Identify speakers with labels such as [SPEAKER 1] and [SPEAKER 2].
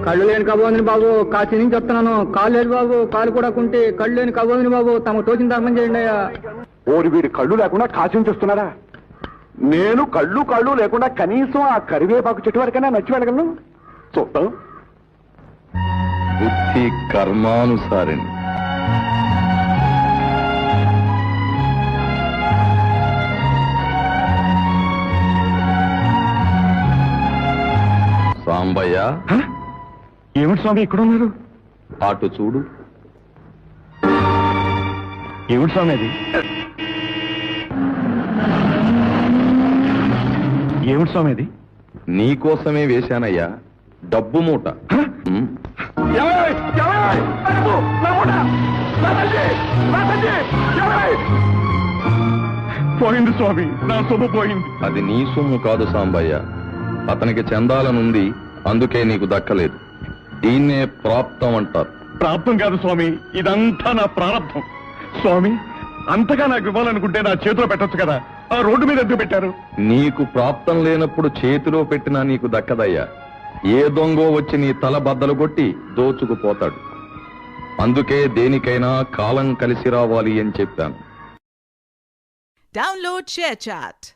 [SPEAKER 1] కళ్ళు లేని కబోదిని బాబు కాశీ నుంచి చెప్తున్నాను. కాళ్ళు లేదు బాబు, కాలు కూడా కుంటే కళ్ళు లేని కబోదిని బాబు, తమ తోచిన ధర్మం చేయండి అయ్యా.
[SPEAKER 2] ఓరి వీడి కళ్ళు లేకుండా కాశించేస్తున్నారా? నేను కళ్ళు లేకుండా కనీసం ఆ కరివేపాకు చెట్టు వరకైనా నచ్చి వెళ్ళగలను. చూద్దాం.
[SPEAKER 3] బుద్ధి కర్మానుసారిణి. సాంబయ్య,
[SPEAKER 2] ఏమిటి స్వామి ఇక్కడ ఉన్నారు?
[SPEAKER 3] అటు చూడు.
[SPEAKER 2] ఏమిటి స్వామి అది? ఏమిటి స్వామి అది?
[SPEAKER 3] నీకోసమే వేశానయ్యా, డబ్బు మూట.
[SPEAKER 2] పోయింది స్వామి, నా సొమ్ము పోయింది.
[SPEAKER 3] అది నీ సొమ్ము కాదు సాంబయ్య, అతనికి చెందాలనుంది, అందుకే నీకు దక్కలేదు. దీన్నే ప్రాప్తం అంటారు.
[SPEAKER 2] ప్రాప్తం కాదు స్వామి, ఇదంతా నా ప్రారంభం. స్వామి, అంతగా నాకు ఇవ్వాలనుకుంటే నా చేతిలో పెట్టొచ్చు కదా, ఆ రోడ్డు మీద ఎందుకు పెట్టారు?
[SPEAKER 3] నీకు ప్రాప్తం లేనప్పుడు చేతిలో పెట్టినా నీకు దక్కదయ్యా. ఏ దొంగో వచ్చి నీ తల బద్దలు కొట్టి దోచుకుపోతాడు. అందుకే దేనికైనా కాలం కలిసి రావాలి అని చెప్పాను.
[SPEAKER 4] Download ShareChat.